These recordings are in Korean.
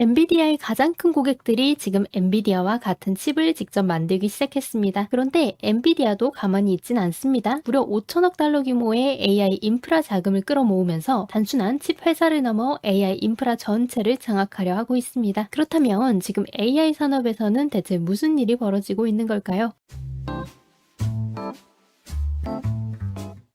엔비디아의 가장 큰 고객들이 지금 엔비디아와 같은 칩을 직접 만들기 시작했습니다. 그런데 엔비디아도 가만히 있진 않습니다. 무려 5천억 달러 규모의 AI 인프라 자금을 끌어모으면서 단순한 칩 회사를 넘어 AI 인프라 전체를 장악하려 하고 있습니다. 그렇다면 지금 AI 산업에서는 대체 무슨 일이 벌어지고 있는 걸까요?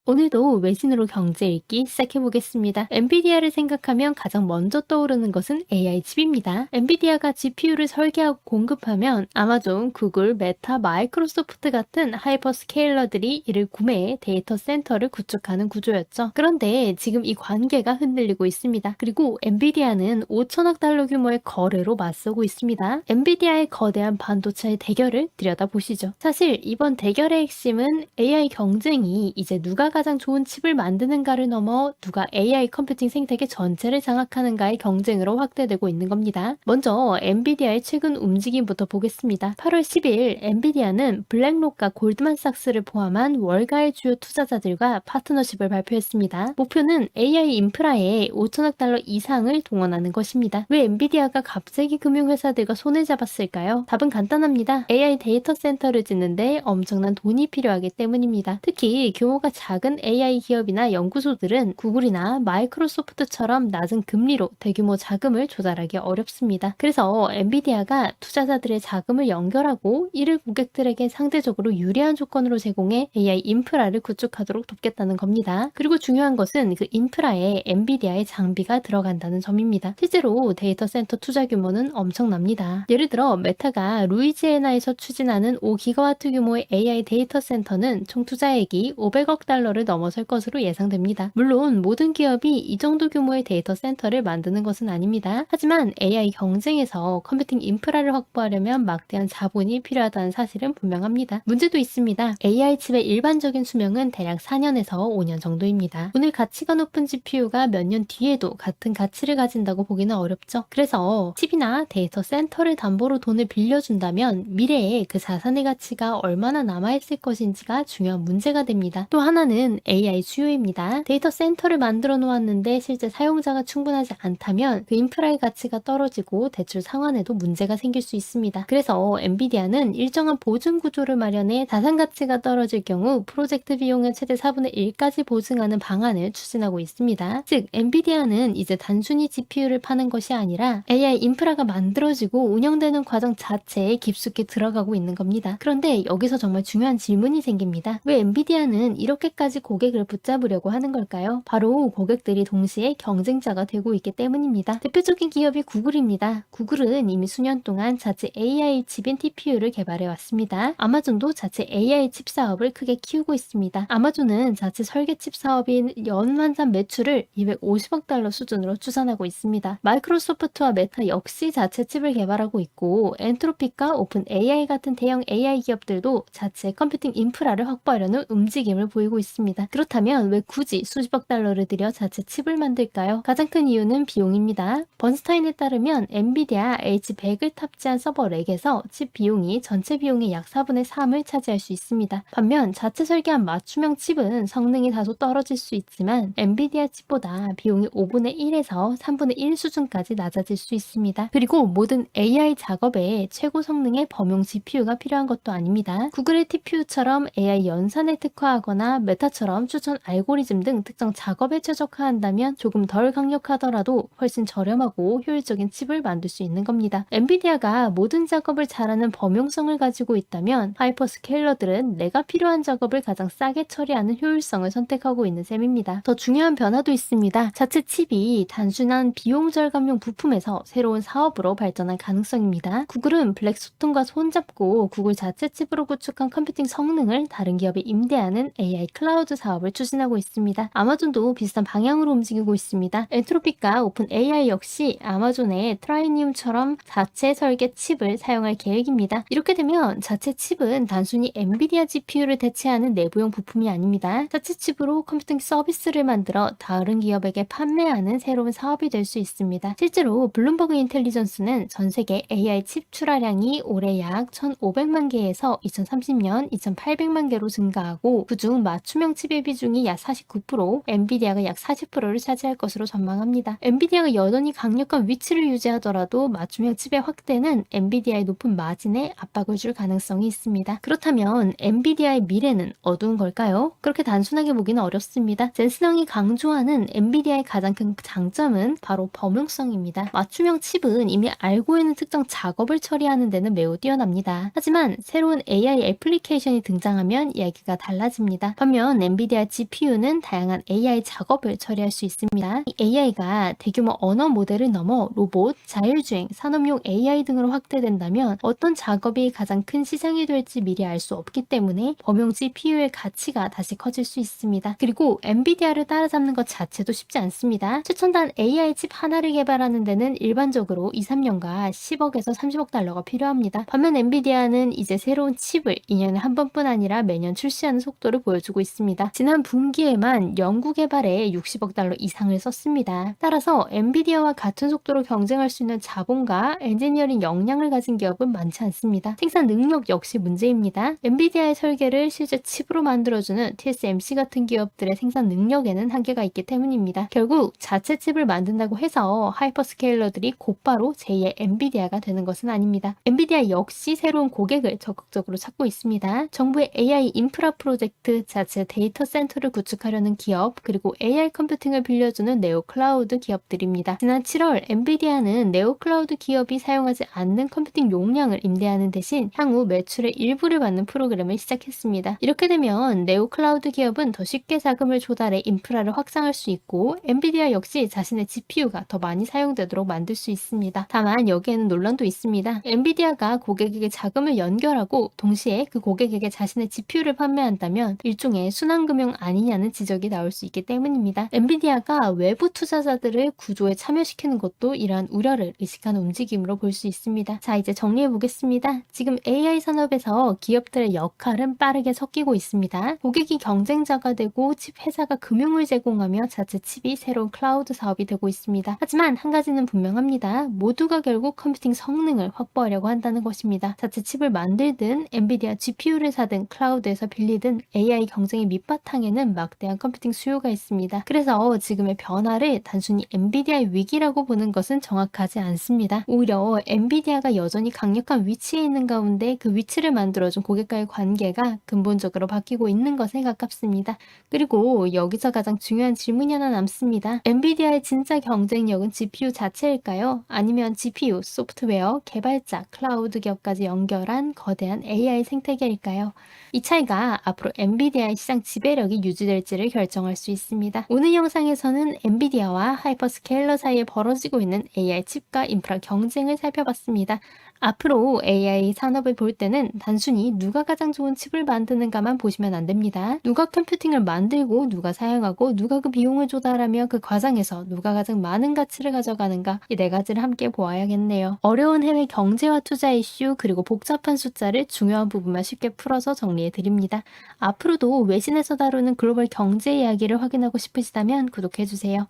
오늘도 외신으로 경제 읽기 시작해보겠습니다. 엔비디아를 생각하면 가장 먼저 떠오르는 것은 AI 칩입니다. 엔비디아가 GPU를 설계하고 공급하면 아마존, 구글, 메타, 마이크로소프트 같은 하이퍼스케일러들이 이를 구매해 데이터 센터를 구축하는 구조였죠. 그런데 지금 이 관계가 흔들리고 있습니다. 그리고 엔비디아는 5천억 달러 규모의 거래로 맞서고 있습니다. 엔비디아의 거대한 반도체 대결을 들여다보시죠. 사실 이번 대결의 핵심은 AI 경쟁이 이제 누가 가장 좋은 칩을 만드는가를 넘어 누가 AI 컴퓨팅 생태계 전체를 장악하는가의 경쟁으로 확대되고 있는 겁니다. 먼저 엔비디아의 최근 움직임부터 보겠습니다. 8월 10일 엔비디아는 블랙록과 골드만삭스를 포함한 월가의 주요 투자자들과 파트너십을 발표했습니다. 목표는 AI 인프라에 5천억 달러 이상을 동원하는 것입니다. 왜 엔비디아가 갑자기 금융회사들과 손을 잡았을까요? 답은 간단합니다. AI 데이터 센터를 짓는데 엄청난 돈이 필요하기 때문입니다. 특히 규모가 작은 AI 기업이나 연구소들은 구글이나 마이크로소프트처럼 낮은 금리로 대규모 자금을 조달하기 어렵습니다. 그래서 엔비디아가 투자자들의 자금을 연결하고 이를 고객들에게 상대적으로 유리한 조건으로 제공해 AI 인프라를 구축하도록 돕겠다는 겁니다. 그리고 중요한 것은 그 인프라에 엔비디아의 장비가 들어간다는 점입니다. 실제로 데이터 센터 투자 규모는 엄청납니다. 예를 들어 메타가 루이지애나에서 추진하는 5기가와트 규모의 AI 데이터 센터는 총 투자액이 500억 달러를 넘어설 것으로 예상됩니다. 물론 모든 기업이 이 정도 규모의 데이터 센터를 만드는 것은 아닙니다. 하지만 AI 경쟁에서 컴퓨팅 인프라를 확보하려면 막대한 자본이 필요하다는 사실은 분명합니다. 문제도 있습니다. AI 칩의 일반적인 수명은 대략 4년에서 5년 정도입니다. 오늘 가치가 높은 GPU가 몇 년 뒤에도 같은 가치를 가진다고 보기는 어렵죠. 그래서 칩이나 데이터 센터를 담보로 돈을 빌려준다면 미래에 그 자산의 가치가 얼마나 남아있을 것인지가 중요한 문제가 됩니다. 또 하나는 AI 수요입니다. 데이터 센터를 만들어 놓았는데 실제 사용자가 충분하지 않다면 그 인프라의 가치가 떨어지고 대출 상환에도 문제가 생길 수 있습니다. 그래서 엔비디아는 일정한 보증 구조를 마련해 자산 가치가 떨어질 경우 프로젝트 비용의 최대 4분의 1까지 보증하는 방안을 추진하고 있습니다. 즉 엔비디아는 이제 단순히 GPU를 파는 것이 아니라 AI 인프라가 만들어지고 운영되는 과정 자체에 깊숙이 들어가고 있는 겁니다. 그런데 여기서 정말 중요한 질문이 생깁니다. 왜 엔비디아는 이렇게까지 고객을 붙잡으려고 하는 걸까요? 바로 고객들이 동시에 경쟁자가 되고 있기 때문입니다. 대표적인 기업이 구글입니다. 구글은 이미 수년 동안 자체 AI 칩인 TPU를 개발해 왔습니다. 아마존도 자체 AI 칩 사업을 크게 키우고 있습니다. 아마존은 자체 설계 칩 사업인 연환산 매출을 250억 달러 수준으로 추산하고 있습니다. 마이크로소프트와 메타 역시 자체 칩을 개발하고 있고 엔트로픽과 오픈 AI 같은 대형 AI 기업들도 자체 컴퓨팅 인프라를 확보하려는 움직임을 보이고 있습니다. 그렇다면 왜 굳이 수십억 달러를 들여 자체 칩을 만들까요? 가장 큰 이유는 비용입니다. 번스타인에 따르면 엔비디아 H100을 탑재한 서버 렉에서 칩 비용이 전체 비용의 약 4분의 3을 차지할 수 있습니다. 반면 자체 설계한 맞춤형 칩은 성능이 다소 떨어질 수 있지만 엔비디아 칩보다 비용이 5분의 1에서 3분의 1 수준까지 낮아질 수 있습니다. 그리고 모든 AI 작업에 최고 성능의 범용 GPU가 필요한 것도 아닙니다. 구글의 TPU처럼 AI 연산에 특화하거나 메타처럼 추천 알고리즘 등 특정 작업에 최적화한다면 조금 덜 강력하더라도 훨씬 저렴하고 효율적인 칩을 만들 수 있는 겁니다. 엔비디아가 모든 작업을 잘하는 범용성을 가지고 있다면 하이퍼스케일러들은 내가 필요한 작업을 가장 싸게 처리하는 효율성을 선택하고 있는 셈입니다. 더 중요한 변화도 있습니다. 자체 칩이 단순한 비용 절감용 부품에서 새로운 사업으로 발전할 가능성입니다. 구글은 블랙스톤과 손잡고 구글 자체 칩으로 구축한 컴퓨팅 성능을 다른 기업에 임대하는 AI 클라우드 사업을 추진하고 있습니다. 아마존도 비슷한 방향으로 움직이고 있습니다. 엔트로픽과 오픈 AI 역시 아마존의 트라이니움처럼 자체 설계 칩을 사용할 계획입니다. 이렇게 되면 자체 칩은 단순히 엔비디아 GPU를 대체하는 내부용 부품이 아닙니다. 자체 칩으로 컴퓨팅 서비스를 만들어 다른 기업에게 판매하는 새로운 사업이 될 수 있습니다. 실제로 블룸버그 인텔리전스는 전 세계 AI 칩 출하량이 올해 약 1,500만 개에서 2030년 2,800만 개로 증가하고 그중 맞춤형 맞춤형 칩의 비중이 약 49%, 엔비디아가 약 40%를 차지할 것으로 전망합니다. 엔비디아가 여전히 강력한 위치를 유지하더라도 맞춤형 칩의 확대는 엔비디아의 높은 마진에 압박을 줄 가능성이 있습니다. 그렇다면 엔비디아의 미래는 어두운 걸까요? 그렇게 단순하게 보기는 어렵습니다. 젠슨왕이 강조하는 엔비디아의 가장 큰 장점은 바로 범용성입니다. 맞춤형 칩은 이미 알고 있는 특정 작업을 처리하는 데는 매우 뛰어납니다. 하지만 새로운 AI 애플리케이션이 등장하면 이야기가 달라집니다. 반면 엔비디아 GPU는 다양한 AI 작업을 처리할 수 있습니다. 이 AI가 대규모 언어 모델을 넘어 로봇, 자율주행, 산업용 AI 등으로 확대된다면 어떤 작업이 가장 큰 시장이 될지 미리 알 수 없기 때문에 범용 GPU의 가치가 다시 커질 수 있습니다. 그리고 엔비디아를 따라잡는 것 자체도 쉽지 않습니다. 최첨단 AI 칩 하나를 개발하는 데는 일반적으로 2, 3년과 10억에서 30억 달러가 필요합니다. 반면 엔비디아는 이제 새로운 칩을 2년에 한 번뿐 아니라 매년 출시하는 속도를 보여주고 있습니다. 지난 분기에만 연구 개발에 60억 달러 이상을 썼습니다. 따라서 엔비디아와 같은 속도로 경쟁할 수 있는 자본과 엔지니어링 역량을 가진 기업은 많지 않습니다. 생산 능력 역시 문제입니다. 엔비디아의 설계를 실제 칩으로 만들어주는 TSMC 같은 기업들의 생산 능력에는 한계가 있기 때문입니다. 결국 자체 칩을 만든다고 해서 하이퍼스케일러들이 곧바로 제2의 엔비디아가 되는 것은 아닙니다. 엔비디아 역시 새로운 고객을 적극적으로 찾고 있습니다. 정부의 AI 인프라 프로젝트, 자체 데이터 센터를 구축하려는 기업, 그리고 AI 컴퓨팅을 빌려주는 네오 클라우드 기업들입니다. 지난 7월 엔비디아는 네오 클라우드 기업이 사용하지 않는 컴퓨팅 용량을 임대하는 대신 향후 매출의 일부를 받는 프로그램을 시작했습니다. 이렇게 되면 네오 클라우드 기업은 더 쉽게 자금을 조달해 인프라를 확장할 수 있고 엔비디아 역시 자신의 GPU가 더 많이 사용되도록 만들 수 있습니다. 다만 여기에는 논란도 있습니다. 엔비디아가 고객에게 자금을 연결하고 동시에 그 고객에게 자신의 GPU를 판매한다면 일종의 순환금융 아니냐는 지적이 나올 수 있기 때문입니다. 엔비디아가 외부 투자자들을 구조에 참여시키는 것도 이러한 우려를 의식하는 움직임으로 볼 수 있습니다. 자, 이제 정리해 보겠습니다. 지금 AI 산업에서 기업들의 역할은 빠르게 섞이고 있습니다. 고객이 경쟁자가 되고 칩 회사가 금융을 제공하며 자체 칩이 새로운 클라우드 사업이 되고 있습니다. 하지만 한 가지는 분명합니다. 모두가 결국 컴퓨팅 성능을 확보하려고 한다는 것입니다. 자체 칩을 만들든 엔비디아 GPU를 사든 클라우드에서 빌리든 AI 경쟁의 밑바탕에는 막대한 컴퓨팅 수요가 있습니다. 그래서 지금의 변화를 단순히 엔비디아의 위기라고 보는 것은 정확하지 않습니다. 오히려 엔비디아가 여전히 강력한 위치에 있는 가운데 그 위치를 만들어준 고객과의 관계가 근본적으로 바뀌고 있는 것에 가깝습니다. 그리고 여기서 가장 중요한 질문이 하나 남습니다. 엔비디아의 진짜 경쟁력은 GPU 자체일까요? 아니면 GPU, 소프트웨어, 개발자, 클라우드 기업까지 연결한 거대한 AI 생태계일까요? 이 차이가 앞으로 엔비디아의 시장 지배력이 유지될지를 결정할 수 있습니다. 오늘 영상에서는 엔비디아와 하이퍼스케일러 사이에 벌어지고 있는 AI 칩과 인프라 경쟁을 살펴봤습니다. 앞으로 AI 산업을 볼 때는 단순히 누가 가장 좋은 칩을 만드는가만 보시면 안 됩니다. 누가 컴퓨팅을 만들고 누가 사용하고 누가 그 비용을 조달하며 그 과정에서 누가 가장 많은 가치를 가져가는가, 이 네 가지를 함께 보아야겠네요. 어려운 해외 경제와 투자 이슈 그리고 복잡한 숫자를 중요한 부분만 쉽게 풀어서 정리해 드립니다. 앞으로도 외신에서 다루는 글로벌 경제 이야기를 확인하고 싶으시다면 구독해 주세요.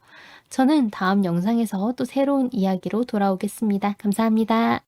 저는 다음 영상에서 또 새로운 이야기로 돌아오겠습니다. 감사합니다.